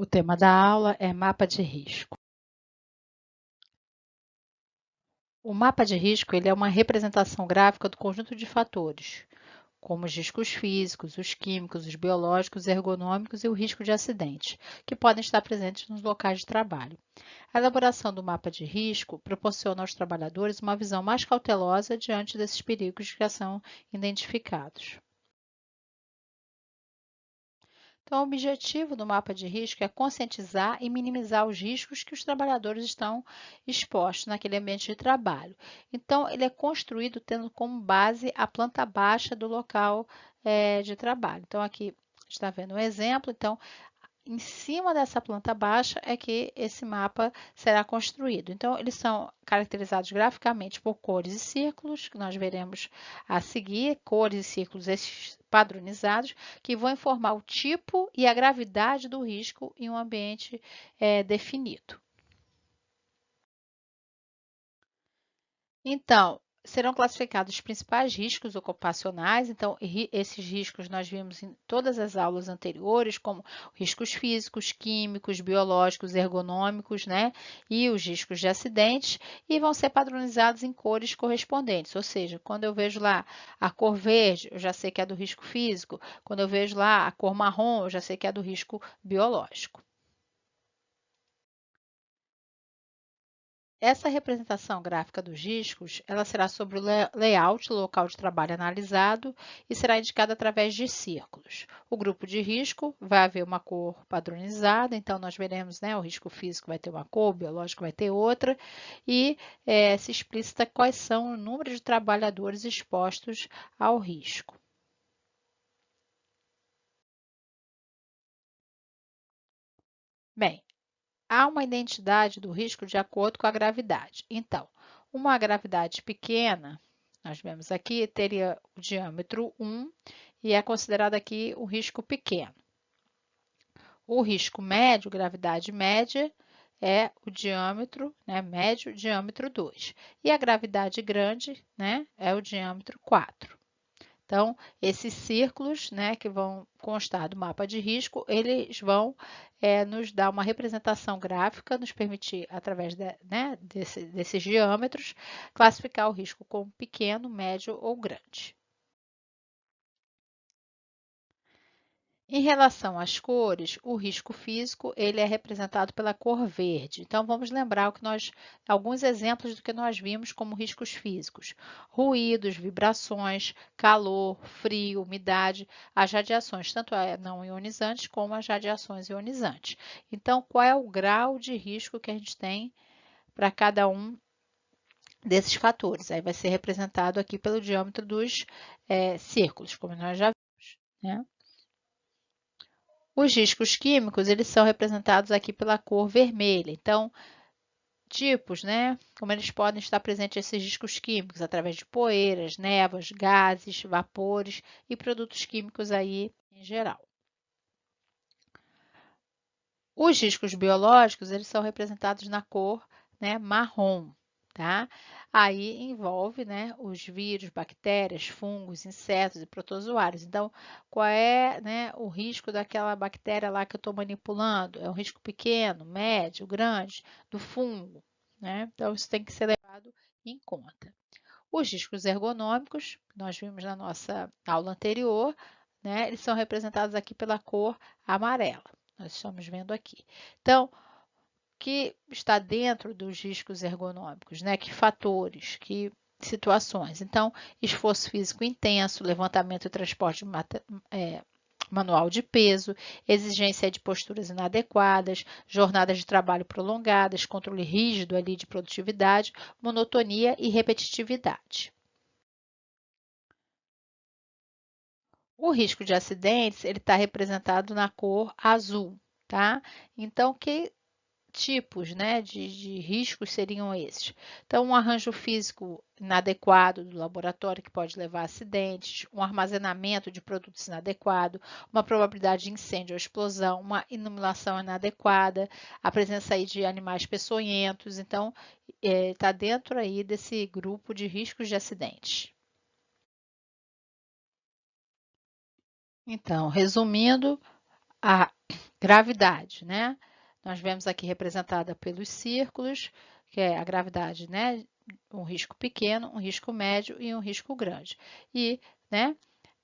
O tema da aula é mapa de risco. O mapa de risco ele é uma representação gráfica do conjunto de fatores, como os riscos físicos, os químicos, os biológicos, ergonômicos e o risco de acidentes, que podem estar presentes nos locais de trabalho. A elaboração do mapa de risco proporciona aos trabalhadores uma visão mais cautelosa diante desses perigos que já são identificados. Então, o objetivo do mapa de risco é conscientizar e minimizar os riscos que os trabalhadores estão expostos naquele ambiente de trabalho. Então, ele é construído tendo como base a planta baixa do local de trabalho. Então, aqui está vendo um exemplo. Então, em cima dessa planta baixa é que esse mapa será construído. Então, eles são caracterizados graficamente por cores e círculos, que nós veremos a seguir, cores e círculos esses padronizados, que vão informar o tipo e a gravidade do risco em um ambiente definido. Então, serão classificados os principais riscos ocupacionais. Então, esses riscos nós vimos em todas as aulas anteriores, como riscos físicos, químicos, biológicos, ergonômicos, né? E os riscos de acidentes, e vão ser padronizados em cores correspondentes. Ou seja, quando eu vejo lá a cor verde, eu já sei que é do risco físico. Quando eu vejo lá a cor marrom, eu já sei que é do risco biológico. Essa representação gráfica dos riscos, ela será sobre o layout, o local de trabalho analisado, e será indicada através de círculos. O grupo de risco vai haver uma cor padronizada, então nós veremos, né, o risco físico vai ter uma cor, o biológico vai ter outra, e se explicita quais são o número de trabalhadores expostos ao risco. Bem, há uma identidade do risco de acordo com a gravidade. Então, uma gravidade pequena, nós vemos aqui, teria o diâmetro 1 e é considerado aqui um risco pequeno. O risco médio, gravidade média, é o diâmetro médio, diâmetro 2. E a gravidade grande é o diâmetro 4. Então, esses círculos, que vão constar do mapa de risco, eles vão nos dar uma representação gráfica, nos permitir, através desses diâmetros, classificar o risco como pequeno, médio ou grande. Em relação às cores, o risco físico ele é representado pela cor verde. Então, vamos lembrar alguns exemplos do que nós vimos como riscos físicos: ruídos, vibrações, calor, frio, umidade, as radiações, tanto não ionizantes como as radiações ionizantes. Então, qual é o grau de risco que a gente tem para cada um desses fatores? Aí vai ser representado aqui pelo diâmetro dos círculos, como nós já vimos, né? Os riscos químicos, eles são representados aqui pela cor vermelha. Então, tipos, como eles podem estar presentes esses riscos químicos, através de poeiras, névoas, gases, vapores e produtos químicos aí em geral. Os riscos biológicos, eles são representados na cor marrom, tá? Aí envolve, os vírus, bactérias, fungos, insetos e protozoários. Então, qual é, o risco daquela bactéria lá que eu estou manipulando? É um risco pequeno, médio, grande, do fungo, Então, isso tem que ser levado em conta. Os riscos ergonômicos, que nós vimos na nossa aula anterior, eles são representados aqui pela cor amarela. Nós estamos vendo aqui. Então, que está dentro dos riscos ergonômicos, Que fatores, que situações. Então, esforço físico intenso, levantamento e transporte manual de peso, exigência de posturas inadequadas, jornadas de trabalho prolongadas, controle rígido ali de produtividade, monotonia e repetitividade. O risco de acidentes, ele está representado na cor azul, tá? Então, que tipos, de riscos seriam esses? Então, um arranjo físico inadequado do laboratório que pode levar a acidentes, um armazenamento de produtos inadequado, uma probabilidade de incêndio ou explosão, uma iluminação inadequada, a presença aí de animais peçonhentos. Então, está dentro aí desse grupo de riscos de acidentes. Então, resumindo, gravidade, né? Nós vemos aqui representada pelos círculos, que é a gravidade, né? Um risco pequeno, um risco médio e um risco grande. E, né?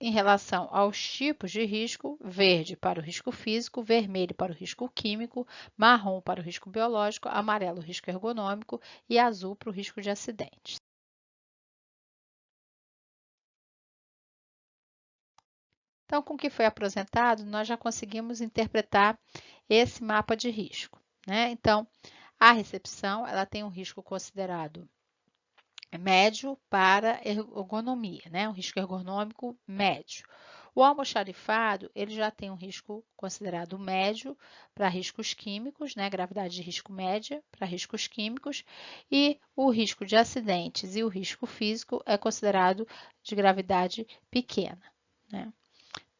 Em relação aos tipos de risco, verde para o risco físico, vermelho para o risco químico, marrom para o risco biológico, amarelo o risco ergonômico e azul para o risco de acidentes. Então, com o que foi apresentado, nós já conseguimos interpretar esse mapa de risco, né? Então, a recepção, ela tem um risco considerado médio para ergonomia, né? Um risco ergonômico médio. O almoxarifado, ele já tem um risco considerado médio para riscos químicos, né? Gravidade de risco média para riscos químicos, e o risco de acidentes e o risco físico é considerado de gravidade pequena, né?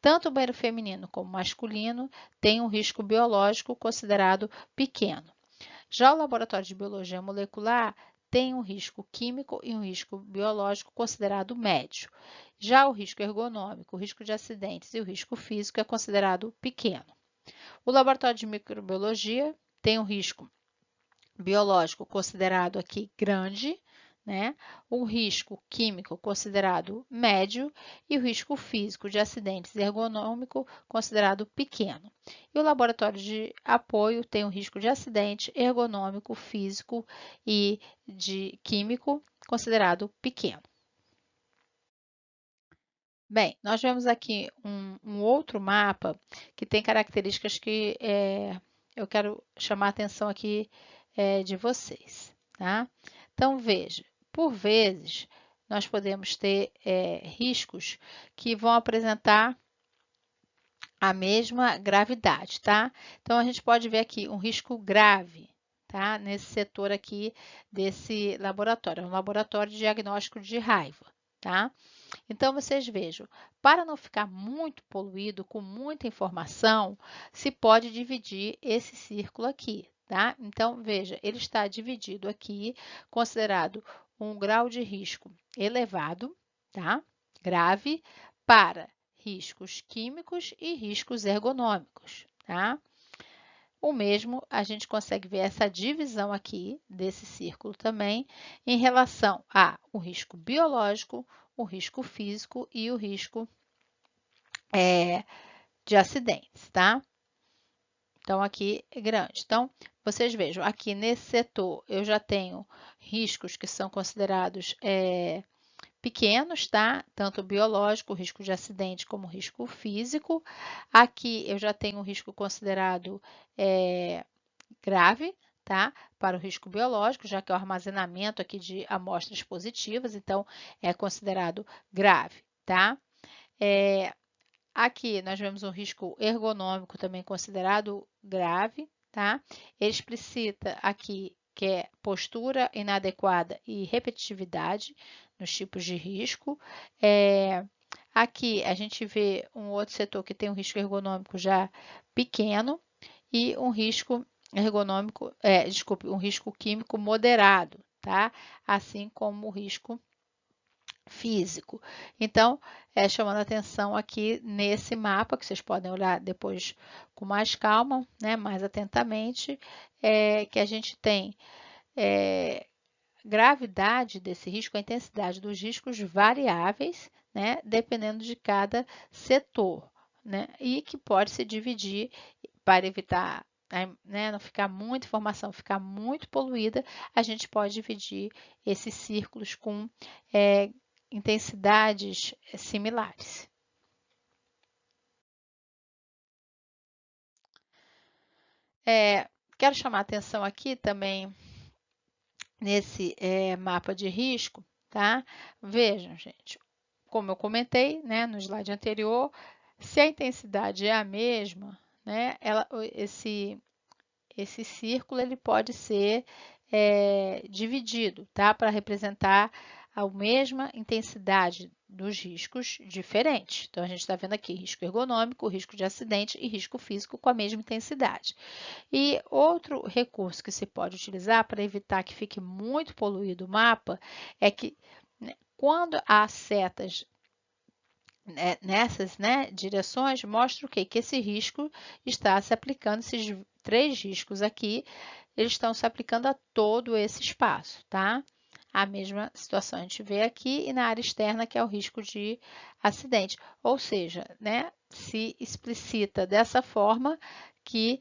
Tanto o banheiro feminino como masculino tem um risco biológico considerado pequeno. Já o laboratório de biologia molecular tem um risco químico e um risco biológico considerado médio. Já o risco ergonômico, o risco de acidentes e o risco físico é considerado pequeno. O laboratório de microbiologia tem um risco biológico considerado aqui grande, né? O risco químico considerado médio e o risco físico de acidentes ergonômico considerado pequeno. E o laboratório de apoio tem um risco de acidente ergonômico, físico e de químico considerado pequeno. Bem, nós vemos aqui um outro mapa que tem características que eu quero chamar a atenção aqui de vocês, tá? Então, veja, por vezes, nós podemos ter riscos que vão apresentar a mesma gravidade, tá? Então, a gente pode ver aqui um risco grave, tá? Nesse setor aqui desse laboratório, é um laboratório de diagnóstico de raiva, tá? Então, vocês vejam, para não ficar muito poluído, com muita informação, se pode dividir esse círculo aqui, tá? Então, veja, ele está dividido aqui, considerado um grau de risco elevado, tá? Grave, para riscos químicos e riscos ergonômicos, tá? O mesmo, a gente consegue ver essa divisão aqui desse círculo também em relação ao risco biológico, o risco físico e o risco de acidentes, tá? Então, aqui é grande. Então, vocês vejam, aqui nesse setor eu já tenho riscos que são considerados pequenos, tá? Tanto biológico, risco de acidente, como risco físico. Aqui eu já tenho um risco considerado grave, tá? Para o risco biológico, já que é o armazenamento aqui de amostras positivas, então é considerado grave, tá? Aqui nós vemos um risco ergonômico também considerado grave, tá? Ele explicita aqui que é postura inadequada e repetitividade nos tipos de risco. Aqui a gente vê um outro setor que tem um risco ergonômico já pequeno e um risco ergonômico, um risco químico moderado, tá? Assim como o risco físico. Então, chamando a atenção aqui nesse mapa, que vocês podem olhar depois com mais calma, né, mais atentamente, que a gente tem gravidade desse risco, a intensidade dos riscos variáveis, né, dependendo de cada setor, né, e que pode se dividir para evitar né, não ficar muita informação, ficar muito poluída, a gente pode dividir esses círculos com intensidades similares. Quero chamar a atenção aqui também nesse mapa de risco, tá? Vejam, gente, como eu comentei, né, no slide anterior, se a intensidade é a mesma, né, esse círculo ele pode ser dividido, tá? Para representar a mesma intensidade dos riscos diferentes. Então, a gente está vendo aqui risco ergonômico, risco de acidente e risco físico com a mesma intensidade. E outro recurso que se pode utilizar para evitar que fique muito poluído o mapa é que, né, quando há setas nessas, né, direções, mostra o quê? Que esse risco está se aplicando, esses 3 riscos aqui, eles estão se aplicando a todo esse espaço, tá? A mesma situação a gente vê aqui e na área externa, que é o risco de acidente. Ou seja, né, se explicita dessa forma que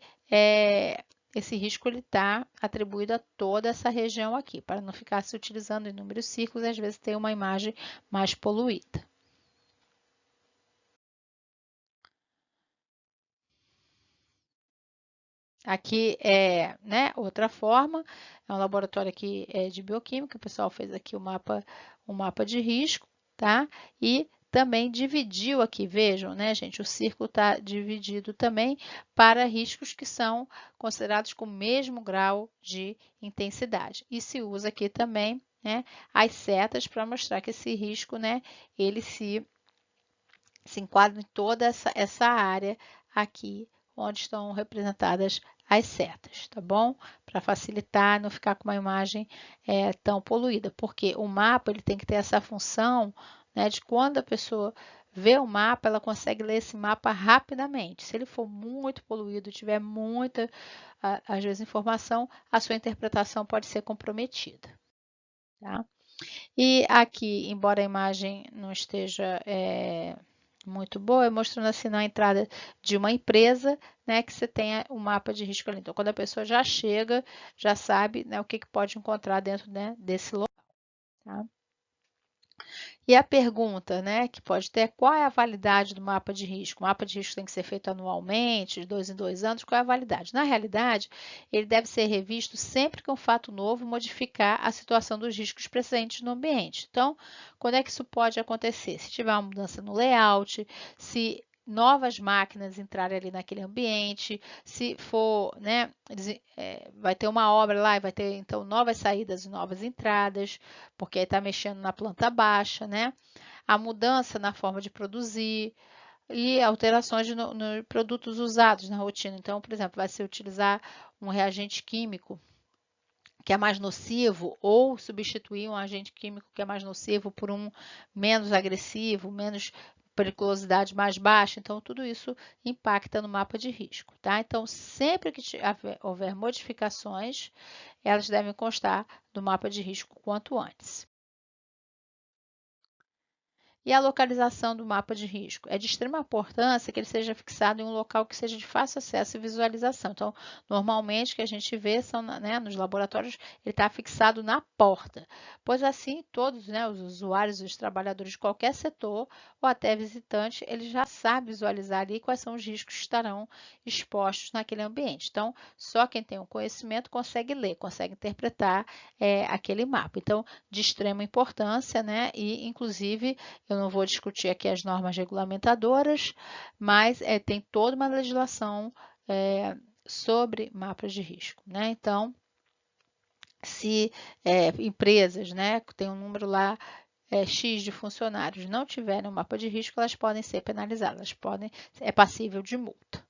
esse risco está atribuído a toda essa região aqui, para não ficar se utilizando inúmeros círculos e às vezes ter uma imagem mais poluída. Aqui é, né, outra forma, é um laboratório aqui de bioquímica, o pessoal fez aqui um mapa de risco, tá? E também dividiu aqui, vejam, né, gente, o círculo está dividido também para riscos que são considerados com o mesmo grau de intensidade. E se usa aqui também, né, as setas para mostrar que esse risco, né, ele se enquadra em toda essa área aqui, onde estão representadas as setas, tá bom? Para facilitar, não ficar com uma imagem tão poluída, porque o mapa ele tem que ter essa função, né, de quando a pessoa vê o mapa, ela consegue ler esse mapa rapidamente. Se ele for muito poluído, tiver muita, às vezes, informação, a sua interpretação pode ser comprometida, tá? E aqui, embora a imagem não esteja muito boa, é mostrando assim na entrada de uma empresa, né, que você tenha um mapa de risco ali. Então, quando a pessoa já chega, já sabe, né, o que pode encontrar dentro, né, desse local. Tá? E a pergunta, né, que pode ter, qual é a validade do mapa de risco? O mapa de risco tem que ser feito anualmente, de 2 em 2 anos, qual é a validade? Na realidade, ele deve ser revisto sempre que um fato novo modificar a situação dos riscos presentes no ambiente. Então, quando é que isso pode acontecer? Se tiver uma mudança no layout, se novas máquinas entrarem ali naquele ambiente, se for, né, vai ter uma obra lá e vai ter então novas saídas e novas entradas, porque aí está mexendo na planta baixa, né? A mudança na forma de produzir e alterações no produtos usados na rotina. Então, por exemplo, vai se utilizar um reagente químico que é mais nocivo ou substituir um agente químico que é mais nocivo por um menos agressivo, menos periculosidade mais baixa. Então, tudo isso impacta no mapa de risco, tá? Então, sempre que houver modificações, elas devem constar do mapa de risco quanto antes. E a localização do mapa de risco? É de extrema importância que ele seja fixado em um local que seja de fácil acesso e visualização. Então, normalmente, o que a gente vê são, né, nos laboratórios, ele está fixado na porta, pois assim todos, né, os usuários, os trabalhadores de qualquer setor ou até visitante, ele já sabe visualizar ali quais são os riscos que estarão expostos naquele ambiente. Então, só quem tem um conhecimento consegue ler, consegue interpretar aquele mapa. Então, de extrema importância, né, e inclusive eu não vou discutir aqui as normas regulamentadoras, mas tem toda uma legislação sobre mapas de risco, né? Então, se empresas, né, tem um número lá X de funcionários não tiverem um mapa de risco, elas podem ser penalizadas, é passível de multa.